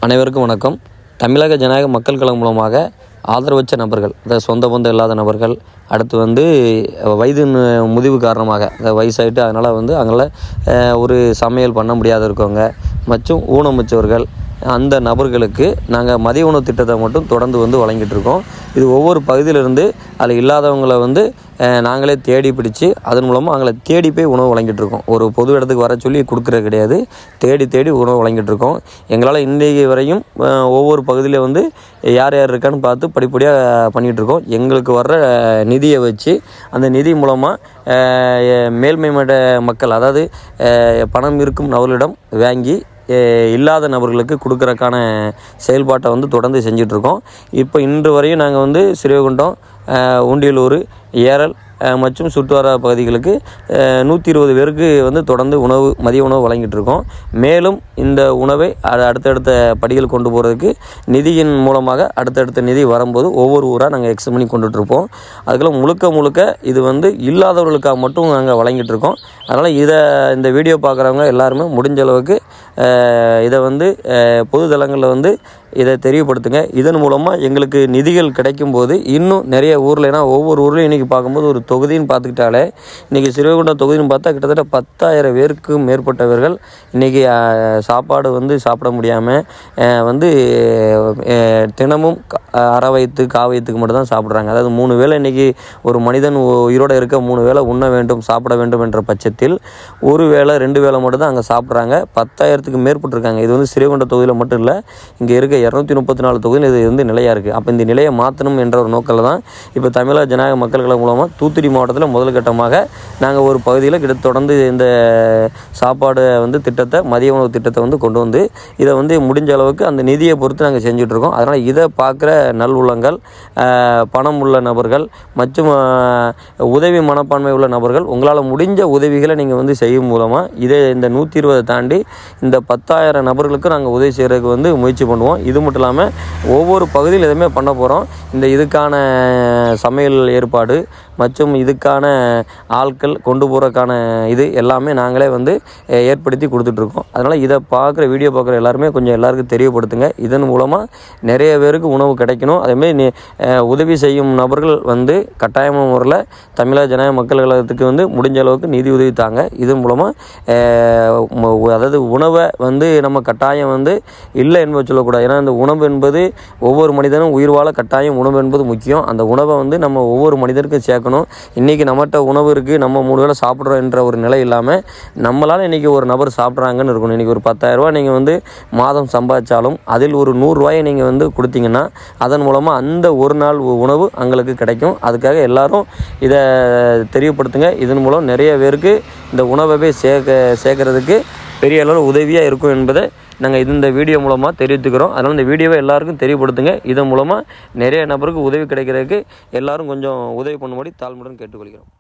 அனைவருக்கும் வணக்கம். தமிழக ஜனநாயக மக்கள் கழகம் மூலமாக ஆதரவற்ற நபர்கள், அதாவது சொந்த பந்தம் இல்லாத நபர்கள், அடுத்து வயது முதிர்வு காரணமாக வயசாகிட்டு அதனால் அவங்களால ஒரு சமையல் பண்ண முடியாத இருக்கவங்க மற்றும் ஊனமுற்றவர்கள், அந்த நபர்களுக்கு நாங்கள் மதிய உணவு திட்டத்தை மட்டும் தொடர்ந்து வழங்கிட்டு இருக்கோம். இது ஒவ்வொரு பகுதியிலிருந்து அதில் இல்லாதவங்களை நாங்களே தேடி பிடிச்சி அதன் மூலமாக அவங்கள தேடி போய் உணவு வழங்கிட்டுருக்கோம். ஒரு பொது இடத்துக்கு வர சொல்லி கொடுக்குறது கிடையாது, தேடி உணவு வழங்கிட்டுருக்கோம். எங்களால் இன்றைக்கு வரையும் ஒவ்வொரு பகுதியில் யார் இருக்கான்னு பார்த்து படிப்படியாக பண்ணிகிட்ருக்கோம். எங்களுக்கு வர்ற நிதியை வச்சு அந்த நிதி மூலமாக மேல்மை மட்ட மக்கள், அதாவது பணம் இருக்கும் நபர்களிடம் வாங்கி இல்லாத நபர்களுக்கு கொடுக்குறக்கான செயல்பாட்டை தொடர்ந்து செஞ்சிட்ருக்கோம். இப்போ இன்று வரையும் நாங்கள் ஸ்ரீவைகுண்டம், உண்டியலூர், ஏரல் மற்றும் சுற்றுவர பகுதிகளுக்கு 120 பேருக்கு தொடர்ந்து மதிய உணவு வழங்கிட்டுருக்கோம். மேலும் இந்த உணவை அடுத்தடுத்த படிகள் கொண்டு போகிறதுக்கு நிதியின் மூலமாக அடுத்தடுத்த நிதி வரும்போது ஒவ்வொரு ஊராக நாங்கள் எக்ஸ்ட் பண்ணி கொண்டுட்ருப்போம். அதுக்கெல்லாம் முழுக்க இது இல்லாதவர்களுக்காக மட்டும் நாங்கள் வழங்கிட்டுருக்கோம். அதனால் இந்த வீடியோ பார்க்குறவங்க எல்லாருமே முடிஞ்ச அளவுக்கு இதை பொது தளங்களில் இதை தெரியப்படுத்துங்க. இதன் மூலமாக எங்களுக்கு நிதிகள் கிடைக்கும்போது இன்னும் நிறைய ஊரில், ஏன்னா ஒவ்வொரு ஊர்லேயும் இன்றைக்கி பார்க்கும்போது ஒரு தொகுதின்னு பார்த்துக்கிட்டாலே இன்றைக்கி ஸ்ரீவைகுண்டம் தொகுதின்னு பார்த்தா கிட்டத்தட்ட 10,000 பேருக்கும் மேற்பட்டவர்கள் இன்றைக்கி சாப்பாடு சாப்பிட முடியாமல் தினமும் அரை வயிற்று காவயத்துக்கு மட்டும் தான் சாப்பிட்றாங்க. அதாவது 3 வேளை இன்றைக்கி ஒரு மனிதன் உயிரோடு இருக்க 3 வேளை உண்ண வேண்டும், சாப்பிட வேண்டும் என்ற பட்சத்தில் 1 வேளை 2 வேளை மட்டும் தான் அங்கே சாப்பிட்றாங்க. 10,000த்துக்கு மேற்பட்டிருக்காங்க. இது ஸ்ரீவைகுண்டம் தொகுதியில் மட்டும் இல்லை, இங்கே இருக்க 234 தொகுதியில் இது நிலையாக இருக்குது. அப்போ இந்த நிலையை மாற்றணும் என்ற ஒரு நோக்கில் தான் இப்போ தமிழக ஜனநாயக மக்கள் கழகம் மூலமாக தூத்துக்குடி மாவட்டத்தில் முதல் கட்டமாக நாங்கள் ஒரு பகுதியில் தொடர்ந்து இந்த சாப்பாடு திட்டத்தை, மதிய உணவு திட்டத்தை கொண்டு இதை முடிஞ்ச அளவுக்கு அந்த நிதியை பொறுத்து நாங்கள் செஞ்சிட்ருக்கோம். அதனால் இதை பார்க்குற நல்வுள்ளங்கள், பணம் உள்ள நபர்கள் மற்றும் உதவி மனப்பான்மை உள்ள நபர்கள், உங்களால் முடிஞ்ச உதவிகளை நீங்கள் செய்யும் மூலமாக இந்த 120 தாண்டி இந்த 10,000 நபர்களுக்கு நாங்கள் உதவி செய்கிறதுக்கு முயற்சி பண்ணுவோம். இது மட்டும் இல்லாமல் ஒவ்வொரு பகுதியில் எதுவுமே பண்ண போகிறோம். இதுக்கான சமையல் ஏற்பாடு மற்றும் இதுக்கான ஆட்கள் கொண்டு போகிறதுக்கான இது எல்லாமே நாங்களே ஏற்படுத்தி கொடுத்துட்ருக்கோம். அதனால் இதை வீடியோ பார்க்குற எல்லாருமே கொஞ்சம் எல்லாருக்கும் தெரியப்படுத்துங்க. இதன் மூலமாக நிறைய பேருக்கு உணவு கிடைக்கணும். அதேமாதிரி உதவி செய்யும் நபர்கள் கட்டாயமான முறையில் தமிழக ஜனநாயக மக்கள் கழகத்துக்கு முடிஞ்ச அளவுக்கு நிதி உதவி தாங்க. இதன் மூலமாக அதாவது உணவை நம்ம கட்டாயம் இல்லை என்பது சொல்லக்கூடாது. ஏன்னா இந்த உணவு என்பது ஒவ்வொரு மனிதனும் உயிர் வாழ கட்டாயம் உணவு என்பது முக்கியம். அந்த உணவை நம்ம ஒவ்வொரு மனிதருக்கும் சேர்க்கணும். இன்றைக்கி நம்மகிட்ட உணவு இருக்குது, நம்ம 3 வேளை சாப்பிட்றோம் என்ற ஒரு நிலை இல்லாமல் நம்மளால் இன்றைக்கி ஒரு நபர் சாப்பிட்றாங்கன்னு இருக்கணும். இன்றைக்கி ஒரு 10,000 ரூபா நீங்கள் மாதம் சம்பாதிச்சாலும் அதில் ஒரு 100 ரூபாயை நீங்கள் கொடுத்தீங்கன்னா அதன் மூலமாக அந்த ஒரு நாள் உணவு எங்களுக்கு கிடைக்கும். அதுக்காக எல்லோரும் இதை தெரியப்படுத்துங்க. இதன் மூலம் நிறைய பேருக்கு இந்த உணவை போய் சேர்க்கறதுக்கு பெரிய அளவில் உதவியாக இருக்கும் என்பதை நாங்கள் இந்த வீடியோ மூலமாக தெரிவித்துக்கிறோம். அதனால் இந்த வீடியோவை எல்லாருக்கும் தெரியப்படுத்துங்க. இதன் மூலமாக நிறைய நபருக்கு உதவி கிடைக்கிறதுக்கு எல்லோரும் கொஞ்சம் உதவி பண்ணும்படி தாழ்மையுடன் கேட்டுக்கொள்கிறோம்.